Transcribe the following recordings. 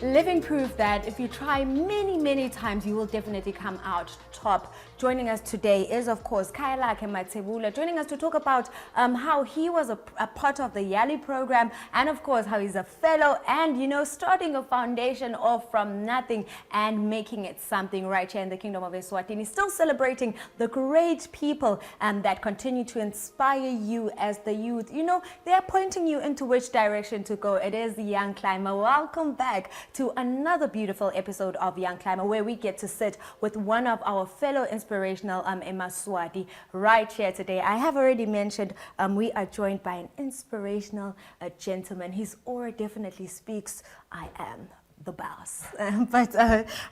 living proof that if you try many times, you will definitely come out top. Joining us today is, of course, Khayalakhe joining us to talk about how he was a part of the Yali program, and of course how he's a fellow and, you know, starting a foundation off from nothing and making it something right here in the Kingdom of Eswatini. Still celebrating the great people that continue to inspire you as the youth. You know, they're pointing you into which direction to go. It is the Young Climber. Welcome back to another beautiful episode of Young Climber, where we get to sit with one of our fellow inspirational Emaswati right here today. I have already mentioned we are joined by an inspirational gentleman. His aura definitely speaks, I am the boss.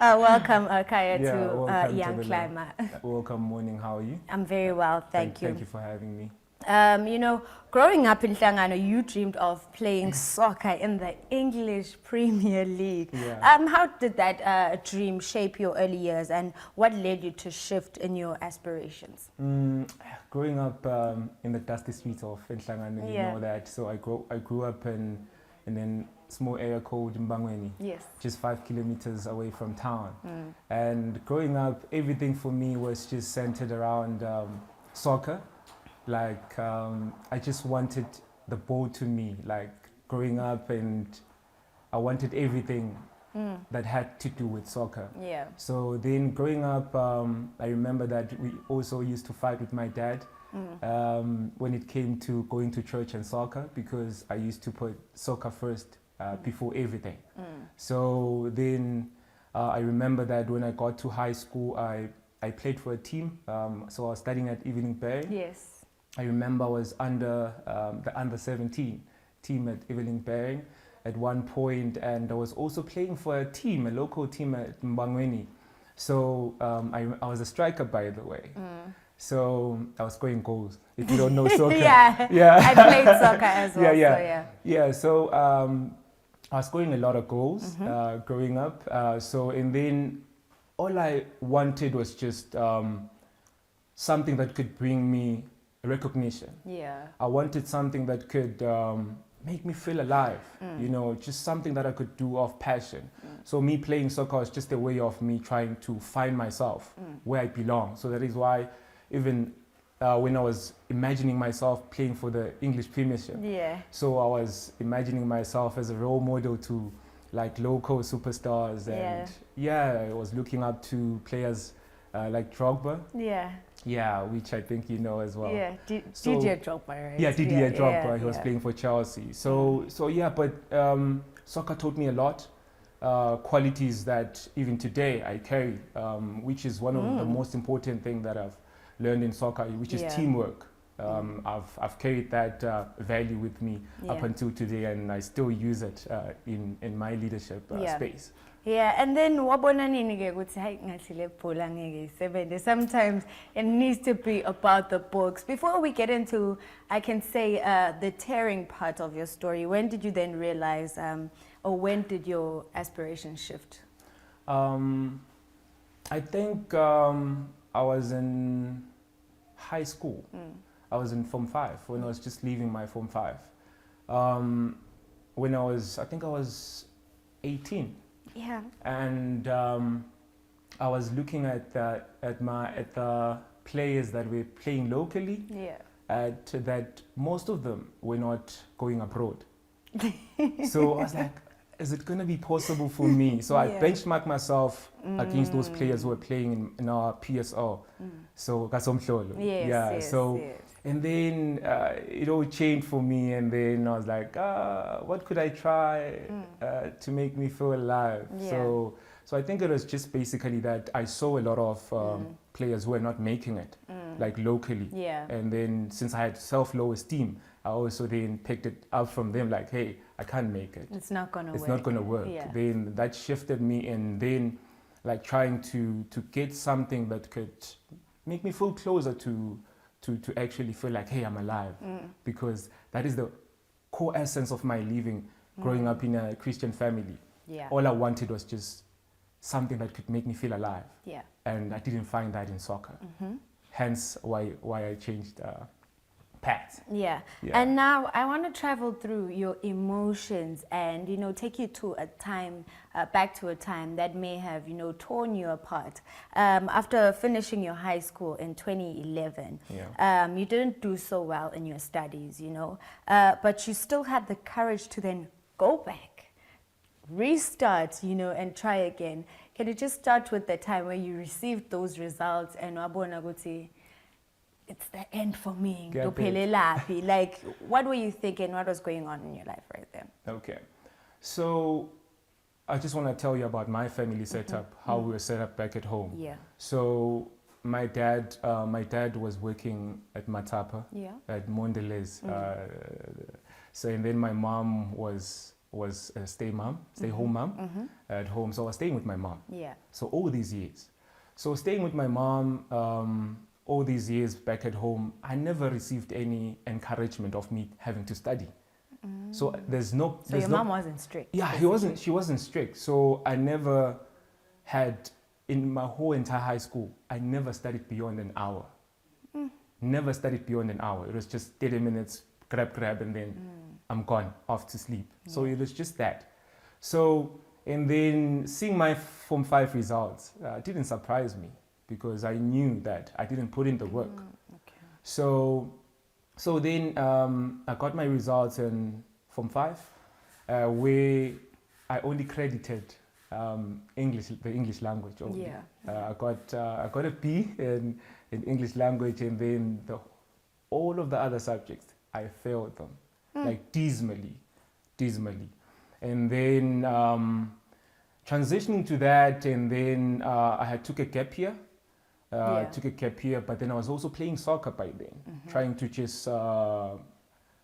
Welcome, Kaya, to Young Climber. Welcome, morning. How are you? I'm very well, thank you. Thank you for having me. You know, growing up in Hlangano, you dreamed of playing soccer in the English Premier League. Yeah. How did that dream shape your early years, and what led you to shift in your aspirations? Growing up in the dusty streets of Hlangano, you know that. So I grew up in a small area called Mbangweni, just 5 kilometers away from town. And growing up, everything for me was just centered around soccer. Like, I just wanted the ball to me, like growing up, and I wanted everything that had to do with soccer. Yeah. So then growing up, I remember that we also used to fight with my dad when it came to going to church and soccer, because I used to put soccer first before everything. So then I remember that when I got to high school, I played for a team. So I was studying at Evening Bay. Yes. I remember I was under the under-17 team at Evening Bay at one point, and I was also playing for a local team at Mbangweni. So I was a striker, by the way. So I was scoring goals. If you don't know soccer, yeah, I played soccer as well. So I was scoring a lot of goals growing up. And then all I wanted was just something that could bring me recognition. I wanted something that could make me feel alive, you know, just something that I could do of passion. So me playing soccer was just a way of me trying to find myself where I belong. So that is why even when I was imagining myself playing for the English Premiership, so I was imagining myself as a role model to like local superstars, and I was looking up to players like Drogba. Yeah, which I think you know as well. Yeah, Didier Drogba, right? Yeah, Didier Drogba. He was playing for Chelsea. So but soccer taught me a lot. Qualities that even today I carry, which is one of the most important things that I've learned in soccer, which is teamwork. I've carried that value with me up until today, and I still use it in my leadership space. Yeah, and then sometimes it needs to be about the books. Before we get into, I can say, the tearing part of your story, when did you then realize, or when did your aspiration shift? I think I was in high school. I was in Form 5 when I was just leaving my Form 5. When I was 18. Yeah. And I was looking at the players that were playing locally. That most of them were not going abroad. So I was like, is it going to be possible for me? So I benchmarked myself against those players who were playing in our PSO. So Kasomhlolo. And then it all changed for me, and then I was like, what could I try to make me feel alive? So I think it was just basically that I saw a lot of players who were not making it, like locally. And then since I had self-low esteem, I also then picked it up from them, like, hey, I can't make it. It's not gonna work. Then that shifted me, and then like trying to get something that could make me feel closer to actually feel like, hey, I'm alive, because that is the core essence of my living, growing up in a Christian family. All I wanted was just something that could make me feel alive, and I didn't find that in soccer. Hence why I changed pat. Yeah. Yeah. And now I want to travel through your emotions and, you know, take you to a time, back to a time that may have, you know, torn you apart. After finishing your high school in 2011, Yeah. you didn't do so well in your studies, you know, but you still had the courage to then go back, restart, you know, and try again. Can you just start with the time where you received those results and wabona ukuthi, it's the end for me. Like, what were you thinking? What was going on in your life right then? Okay. So I just want to tell you about my family setup, how we were set up back at home. Yeah. So my dad was working at Matapa, at Mandela's. So and then my mom was a stay home mom at home. So I was staying with my mom. Yeah. So all these years. So staying with my mom, all these years back at home, I never received any encouragement of me having to study. So there's no. So your mom wasn't strict. Yeah, she wasn't strict. So I never had, in my whole entire high school, I never studied beyond an hour. Never studied beyond an hour. It was just 30 minutes, grab, and then I'm gone, off to sleep. So it was just that. So, and then seeing my Form 5 results didn't surprise me because I knew that I didn't put in the work. Okay. So then I got my results in Form 5, where I only credited the English language only. Yeah. I got a B in English language, and then all of the other subjects I failed them, like dismally. And then transitioning to that, and then I took a gap year. Took a gap year, but then I was also playing soccer by then, trying to just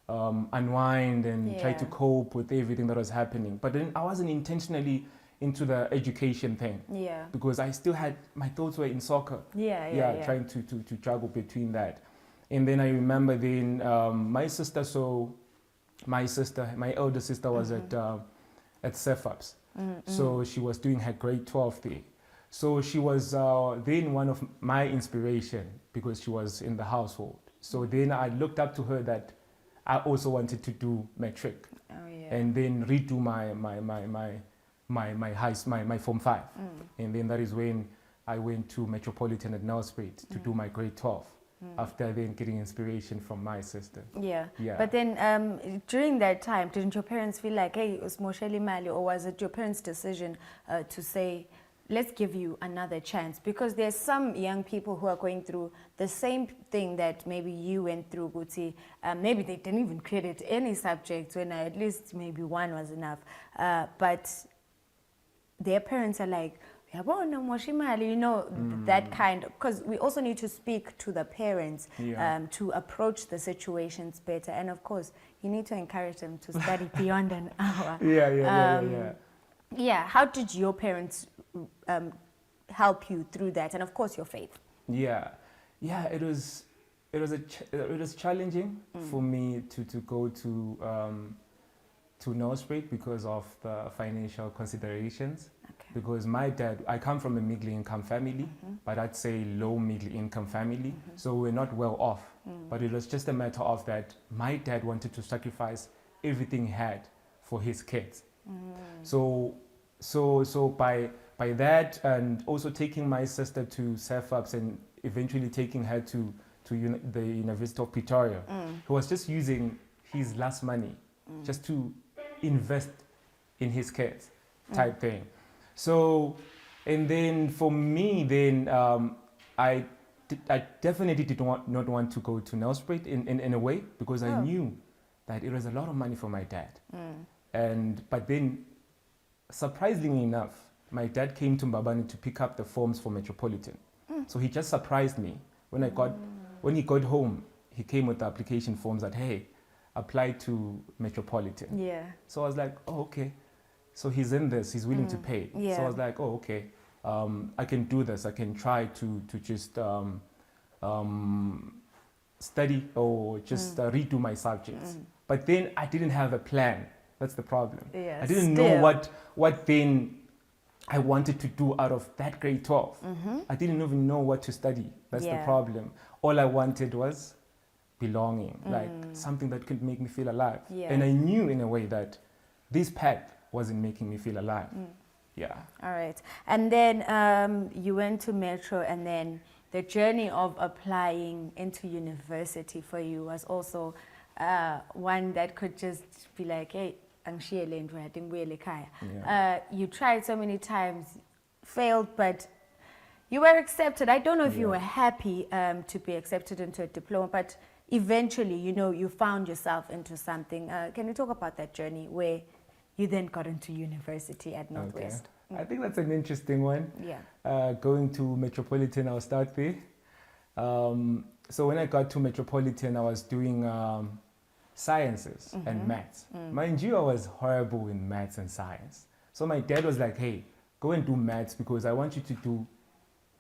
unwind and try to cope with everything that was happening. But then I wasn't intentionally into the education thing, because I still had, my thoughts were in soccer. Trying to juggle between that. And then I remember then my elder sister was at CEFAPS. So she was doing her grade 12 there. So she was then one of my inspiration because she was in the household. So then I looked up to her that I also wanted to do matric and then redo my Form 5. And then that is when I went to Metropolitan at Nelspruit to do my grade 12. After then getting inspiration from my sister. Yeah. But then during that time, didn't your parents feel like, hey, it's Mosheli Mali, or was it your parents' decision to say, let's give you another chance? Because there's some young people who are going through the same thing that maybe you went through, Guti. Maybe they didn't even credit any subjects when at least maybe one was enough. But their parents are like, you know, that kind of, because we also need to speak to the parents to approach the situations better. And of course, you need to encourage them to study beyond an hour. Yeah. How did your parents help you through that? And of course, your faith. It was challenging for me to go to Nelspruit because of the financial considerations. Because my dad, I come from a middle income family, but I'd say low middle income family. So we're not well off. But it was just a matter of that my dad wanted to sacrifice everything he had for his kids. So by that, and also taking my sister to CEFAPS and eventually taking her to the University of Pretoria, he was just using his last money just to invest in his kids type thing. So, and then for me, then I definitely did not want to go to Nelspruit in a way, because I knew that it was a lot of money for my dad. But then, surprisingly enough, my dad came to Mbabane to pick up the forms for Metropolitan. So he just surprised me. When he got home, he came with the application forms that, hey, apply to Metropolitan. So I was like, oh, okay. So he's in this, he's willing to pay. So I was like, oh, okay, I can do this. I can try to just study or just redo my subjects. But then I didn't have a plan. That's the problem. I didn't know what then I wanted to do out of that grade 12. I didn't even know what to study. That's the problem. All I wanted was belonging, like something that could make me feel alive. Yeah. And I knew in a way that this path wasn't making me feel alive. Yeah. All right. And then you went to Metro, and then the journey of applying into university for you was also one that could just be like, hey, you tried so many times, failed, but you were accepted. I don't know if you were happy to be accepted into a diploma, but eventually, you know, you found yourself into something. Can you talk about that journey where you then got into university at Northwest? Okay. I think that's an interesting one. Yeah. Going to Metropolitan, I'll start there. So when I got to Metropolitan, I was doing sciences and maths. Mind you, I was horrible in maths and science. So my dad was like, hey, go and do maths because I want you to do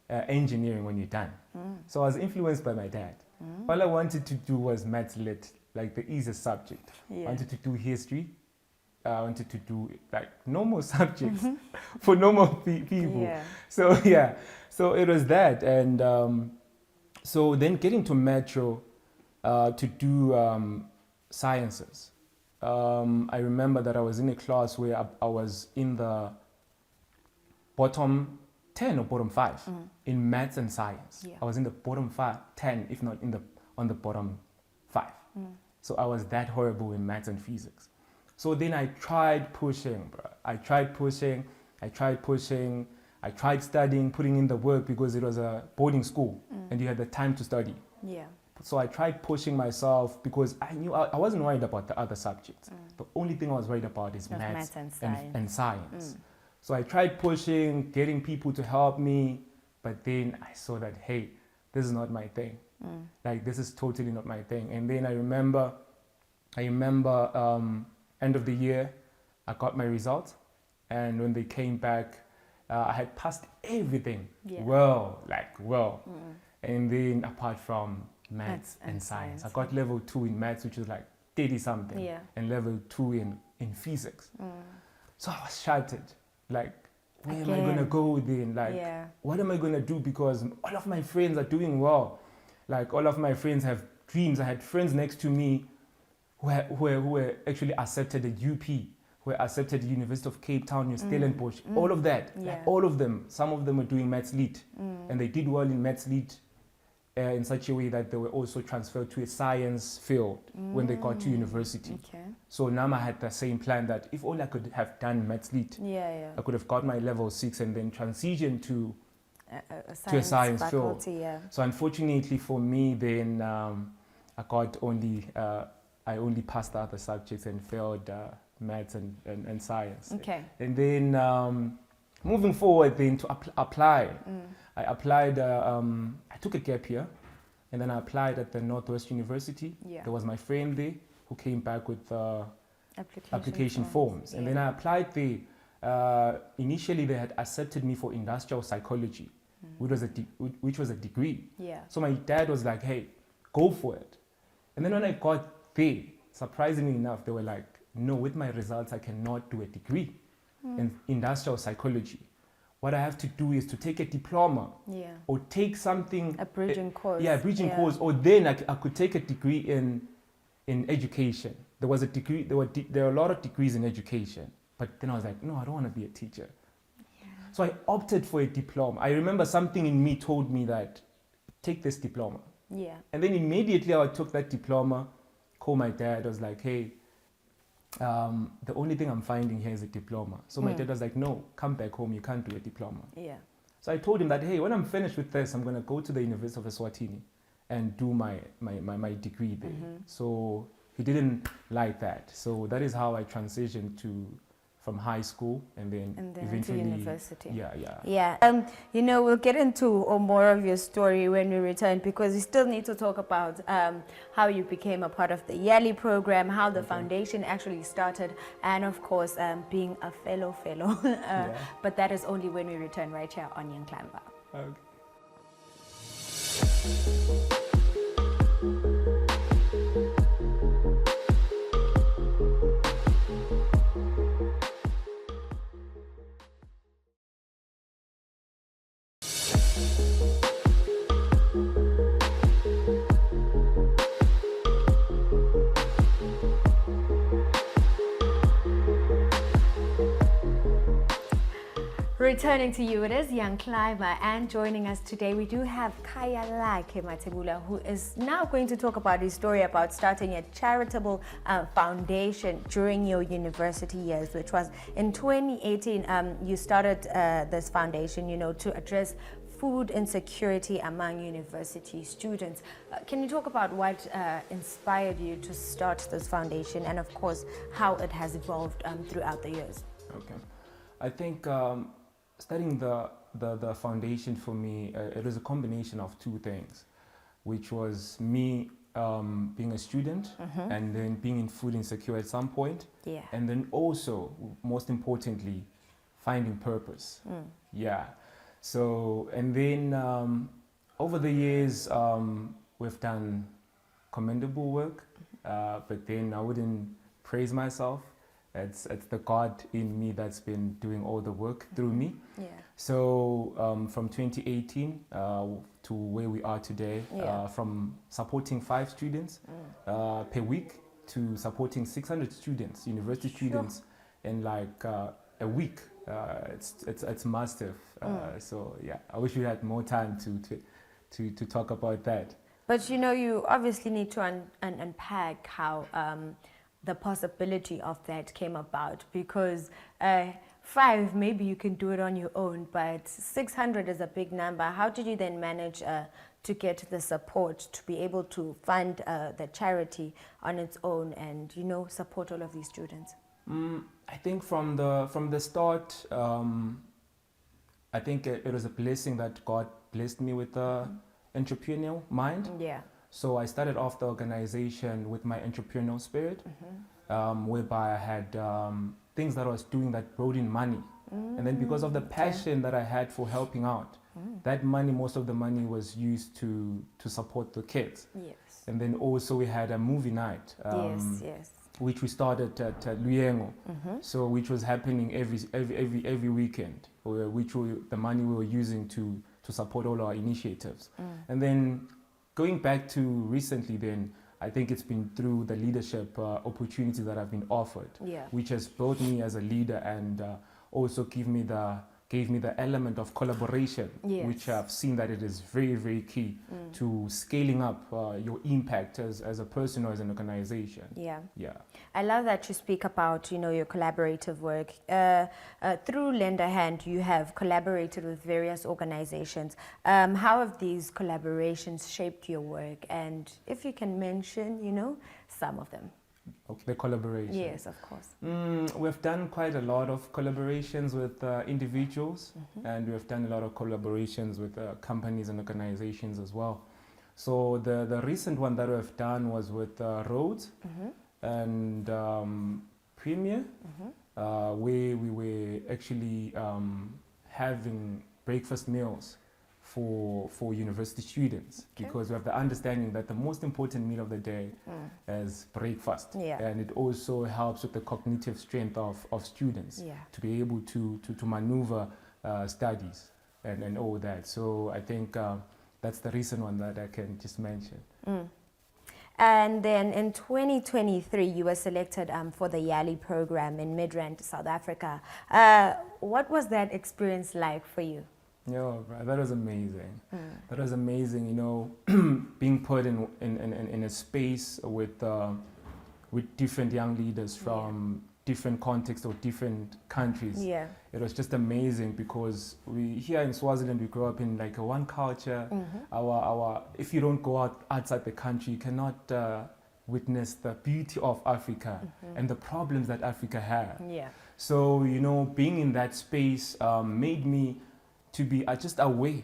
engineering when you're done. So I was influenced by my dad. All I wanted to do was maths lit, like the easiest subject. I wanted to do history. I wanted to do like normal subjects for normal people. Yeah. So yeah, so it was that. And so then getting to Metro to do sciences. I remember that I was in a class where I was in the bottom 10 or bottom 5 in maths and science. Yeah. I was in the bottom 10, if not on the bottom 5. So I was that horrible in maths and physics. So then I tried pushing, bro. I tried studying, putting in the work because it was a boarding school and you had the time to study. Yeah. So I tried pushing myself because I knew I wasn't worried about the other subjects. The only thing I was worried about is maths and science. So I tried pushing, getting people to help me, but then I saw that, hey, this is not my thing. Like, this is totally not my thing. And then I remember end of the year, I got my results. And when they came back, I had passed everything well. And then apart from maths and science. I got level 2 in maths, which is like 30 something, and level 2 in physics. So I was shattered. Like, where am I going to go then? Like, what am I going to do? Because all of my friends are doing well. Like, all of my friends have dreams. I had friends next to me who were actually accepted at UP, who were accepted at the University of Cape Town, New Stellenbosch, all of that. Like, all of them. Some of them were doing maths lit. And they did well in maths lit. In such a way that they were also transferred to a science field when they got to university. Okay. So now I had the same plan that if all I could have done maths lit, I could have got my level 6 and then transitioned to a science faculty, field. So unfortunately for me, then I only passed the other subjects and failed maths and science. Okay. And then moving forward then to apply. I applied, I took a gap year and then I applied at the Northwest University. There was my friend there who came back with application forms. And then I applied there. Initially they had accepted me for industrial psychology, which was a degree. So my dad was like, hey, go for it. And then when I got there, surprisingly enough, they were like, no, with my results, I cannot do a degree in industrial psychology. What I have to do is to take a diploma or take something. A bridging course. Yeah, a bridging course. Or then I could take a degree in education. There was a degree, there are a lot of degrees in education. But then I was like, no, I don't want to be a teacher. So I opted for a diploma. I remember something in me told me that, take this diploma. And then immediately I took that diploma, called my dad, I was like, hey, the only thing I'm finding here is a diploma. So my dad was like, no, come back home, you can't do a diploma. So I told him that, hey, when I'm finished with this, I'm going to go to the University of Eswatini and do my degree there. So he didn't like that. So that is how I transitioned from high school and then eventually to university. Yeah. We'll get into more of your story when we return, because we still need to talk about how you became a part of the Yali program, how the foundation actually started, and of course being a fellow. But that is only when we return right here on Young Climber. Okay. Returning to you, it is Young Climber, and joining us today we do have Khayalakhe, who is now going to talk about his story about starting a charitable foundation during your university years, which was in 2018. You started this foundation, to address food insecurity among university students. Can you talk about what inspired you to start this foundation, and of course how it has evolved throughout the years? Okay, I think starting the foundation for me, it was a combination of two things, which was me being a student and then being in food insecure at some point, and then also, most importantly, finding purpose. So, and then over the years, we've done commendable work, but then I wouldn't praise myself. It's the God in me that's been doing all the work through me. So from 2018 to where we are today, from supporting 5 students per week to supporting 600 students, university students, in like a week. It's massive. So yeah, I wish we had more time to talk about that. But you obviously need to unpack how the possibility of that came about, because 5, maybe you can do it on your own, but 600 is a big number. How did you then manage to get the support to be able to fund the charity on its own and support all of these students? I think from the start, I think it was a blessing that God blessed me with the entrepreneurial mind. So I started off the organization with my entrepreneurial spirit, whereby I had things that I was doing that brought in money. And then because of the passion that I had for helping out, that money, most of the money was used to support the kids. And then also we had a movie night, which we started at Luyengo, so which was happening every weekend, which the money we were using to support all our initiatives. And then going back to recently, then I think it's been through the leadership opportunities that I've been offered, which has built me as a leader and also gave me the element of collaboration, which I've seen that it is very, very key to scaling up your impact as a person or as an organization. I love that you speak about your collaborative work. Through Lend a Hand, you have collaborated with various organizations. How have these collaborations shaped your work, and if you can mention some of them? Okay, the collaboration. Yes, of course. We've done quite a lot of collaborations with individuals, and we've done a lot of collaborations with companies and organizations as well. So the recent one that we've done was with Rhodes and Premier, where we were actually having breakfast meals for university students, because we have the understanding that the most important meal of the day is breakfast, and it also helps with the cognitive strength of students to be able to maneuver studies and all that. So I think that's the recent one that I can just mention. And then in 2023, you were selected for the YALI program in Midrand, South Africa. What was that experience like for you? That was amazing. That was amazing, being put in a space with different young leaders from different contexts or different countries. It was just amazing, because we here in Swaziland, we grew up in like a one culture. If you don't go outside the country, you cannot witness the beauty of Africa and the problems that Africa has. So being in that space made me to be just aware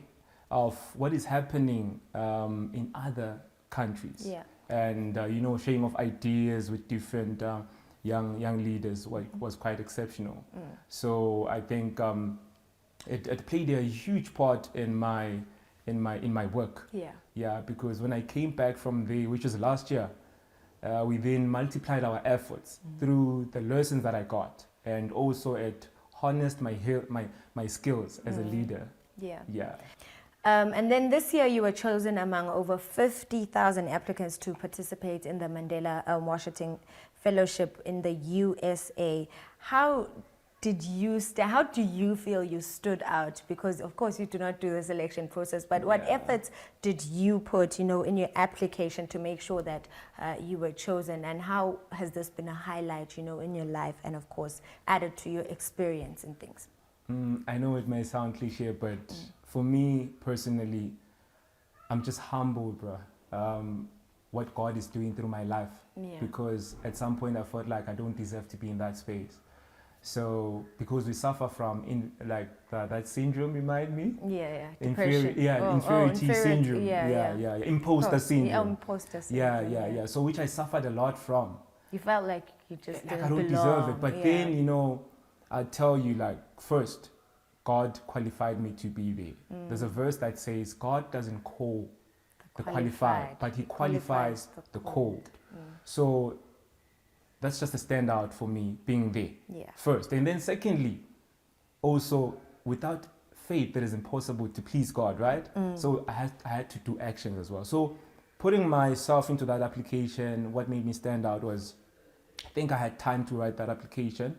of what is happening in other countries, and sharing of ideas with different young leaders was quite exceptional. So I think it played a huge part in my work. Because when I came back from there, which was last year, we then multiplied our efforts through the lessons that I got, and also it harnessed my skills as a leader. And then this year you were chosen among over 50,000 applicants to participate in the Mandela Washington Fellowship in the USA. How did you how do you feel you stood out? Because of course you do not do the selection process, but what efforts did you put, in your application to make sure that you were chosen, and how has this been a highlight, in your life, and of course added to your experience and things? I know it may sound cliche, but for me personally, I'm just humbled, bro. What God is doing through my life, because at some point I felt like I don't deserve to be in that space. So because we suffer from that syndrome, remind me? Depression. Inferiority syndrome. Imposter syndrome. Imposter syndrome. Yeah. So which I suffered a lot from. You felt like you just like didn't I don't belong. deserve it. But then, I tell you, first, God qualified me to be there. There's a verse that says God doesn't call the qualified, but He qualifies the called. So that's just a standout for me, being there first. And then secondly, also, without faith, it is impossible to please God, right? So I had to do actions as well. So putting myself into that application, what made me stand out was, I think I had time to write that application.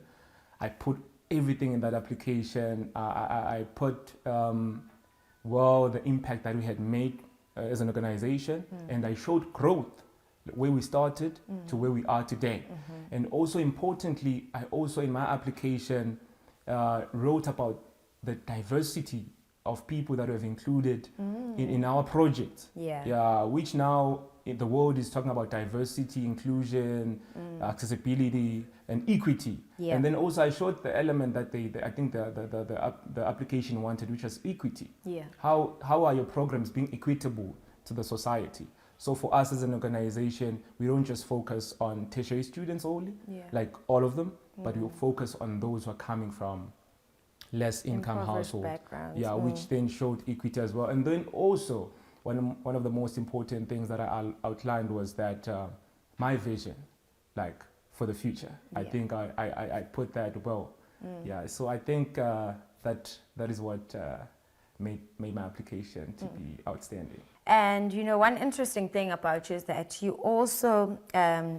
I put everything in that application. I put, the impact that we had made as an organization, and I showed growth, where we started to where we are today. And also importantly, I also in my application wrote about the diversity of people that we've included in our project. Which now the world is talking about diversity, inclusion, accessibility, and equity. And then also I showed the element that I think the application wanted, which was equity. How are your programs being equitable to the society? So for us as an organization, we don't just focus on tertiary students only, like all of them, but we focus on those who are coming from less income households. Which then showed equity as well. And then also, one of the most important things that I outlined was that my vision, for the future. I think I put that well. So I think that is what made my application to be outstanding. And one interesting thing about you is that you also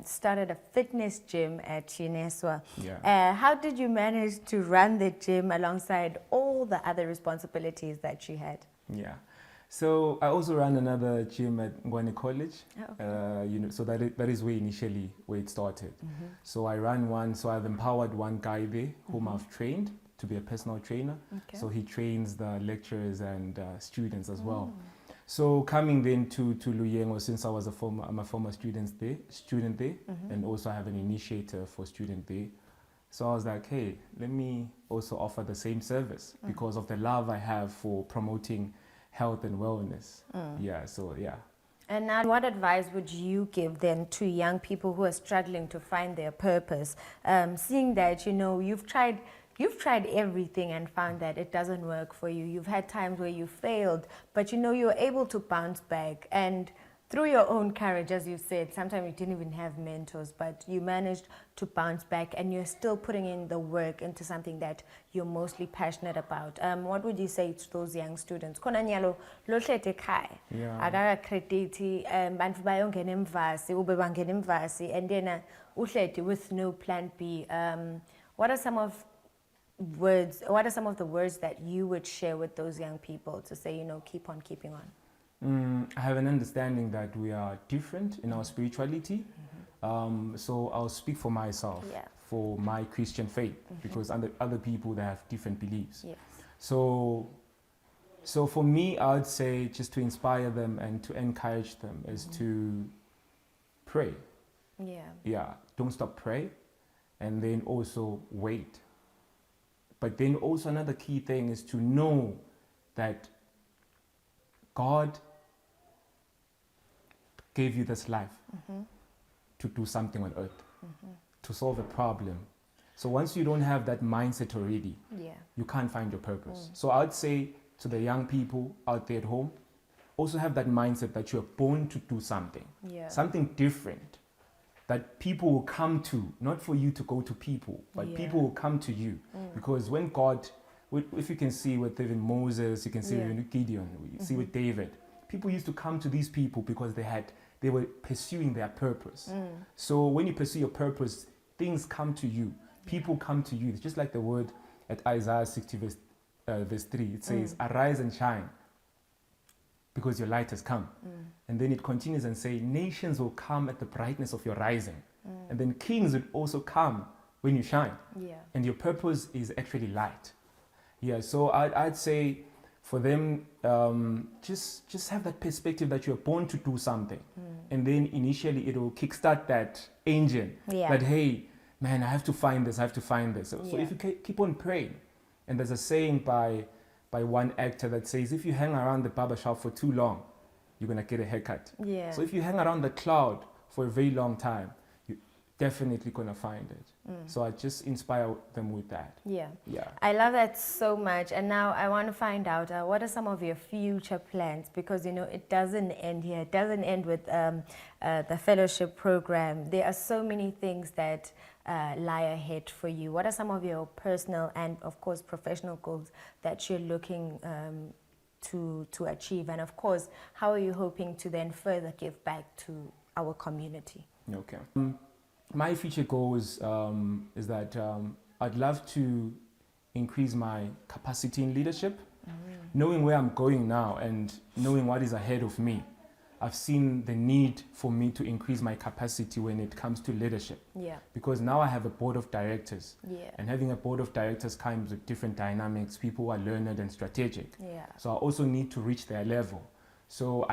started a fitness gym at UNESWA. How did you manage to run the gym alongside all the other responsibilities that you had? So I also ran another gym at Ngwane College. So that is where it started. So I ran one. So I've empowered one guy there whom I've trained to be a personal trainer. So he trains the lecturers and students as well. So coming then to Luyengo, since I'm a former student there, and also I have an initiator for student there. So I was like, hey, let me also offer the same service because of the love I have for promoting health and wellness. And now, what advice would you give then to young people who are struggling to find their purpose, seeing that you've tried everything and found that it doesn't work for you? You've had times where you failed, but you're able to bounce back, and through your own courage, as you said, sometimes you didn't even have mentors, but you managed to bounce back, and you're still putting in the work into something that you're mostly passionate about. What would you say to those young students? Khona nyalo lo hlete ekhaya akakakrediti bantu bayongena emvasi ube bangena emvasi and then uhlete with no plan B. What are some of the words that you would share with those young people to say, keep on keeping on? I have an understanding that we are different in our spirituality. So I'll speak for myself, for my Christian faith, because other people, they have different beliefs. So for me, I would say, just to inspire them and to encourage them, is to pray. Don't stop praying, and then also wait. But then also another key thing is to know that God gave you this life to do something on earth, to solve a problem. So once you don't have that mindset already, you can't find your purpose. So I would say to the young people out there at home, also have that mindset that you're born to do something, something different, that people will come to, not for you to go to people, but people will come to you. Because when God, if you can see with even Moses, you can see with Gideon, you see with David, people used to come to these people because they were pursuing their purpose. So when you pursue your purpose, things come to you. People come to you. It's just like the word at Isaiah 60 verse 3. It says, arise and shine because your light has come. And then it continues and say, nations will come at the brightness of your rising. And then kings will also come when you shine. And your purpose is actually light. So I'd say for them, just have that perspective that you're born to do something. And then initially it will kickstart that engine that, hey, man, I have to find this, So if you keep on praying, and there's a saying by one actor that says, if you hang around the barbershop for too long, you're going to get a haircut. So if you hang around the cloud for a very long time, you're definitely going to find it. So I just inspire them with that. I love that so much. And now I want to find out, what are some of your future plans? Because, you know, it doesn't end here. It doesn't end with the fellowship program. There are so many things that lie ahead for you. What are some of your personal and, of course, professional goals that you're looking to achieve? And, of course, how are you hoping to then further give back to our community? Okay. My future goal is that I'd love to increase my capacity in leadership. Knowing where I'm going now and knowing what is ahead of me, I've seen the need for me to increase my capacity when it comes to leadership. Because now I have a board of directors. And having a board of directors comes with different dynamics, people who are learned and strategic. So I also need to reach their level. So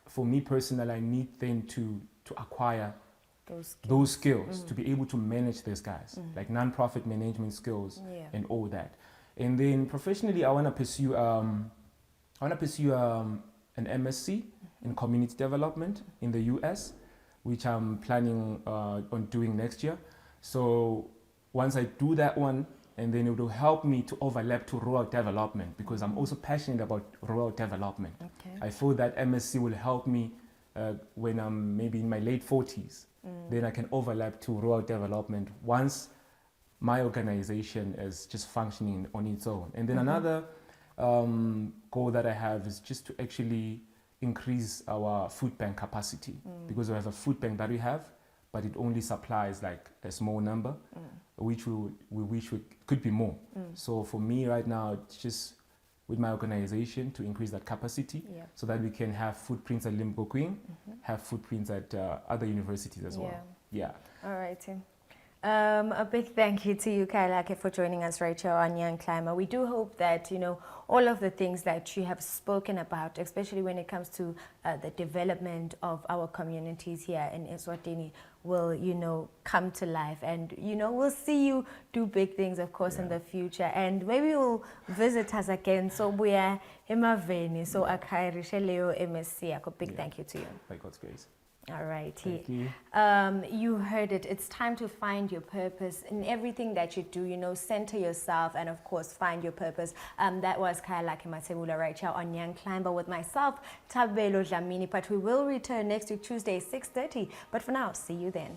for me personally, I need then to acquire those skills to be able to manage these guys, like non-profit management skills and all that. And then professionally, I want to pursue an MSc in community development in the US, which I'm planning on doing next year. So once I do that one, and then it will help me to overlap to rural development, because I'm also passionate about rural development. I feel that MSc will help me when I'm maybe in my late 40s. Then I can overlap to rural development once my organization is just functioning on its own. And then another goal that I have is just to actually increase our food bank capacity, because we have a food bank that we have, but it only supplies like a small number, which we wish could be more. So for me right now, it's just with my organization to increase that capacity so that we can have footprints at Limpopo Queen, have footprints at other universities as well. All right, Tim. A big thank you to you, Khayalakhe, for joining us right here on Young Climber. We do hope that, you know, all of the things that you have spoken about, especially when it comes to the development of our communities here in Eswatini, will, you know, come to life. And, you know, we'll see you do big things, of course, in the future. And maybe you'll visit us again. So we are Emaveni, so Akairishe Leo MSc. A big thank you to you. By God's grace. All right. Thank you. You heard it. It's time to find your purpose in everything that you do. You know, center yourself and, of course, find your purpose. That was Khayalakhe Mathebula right here on Young Climber with myself, Tabelo Dlamini. But we will return next week, Tuesday, 6:30. But for now, see you then.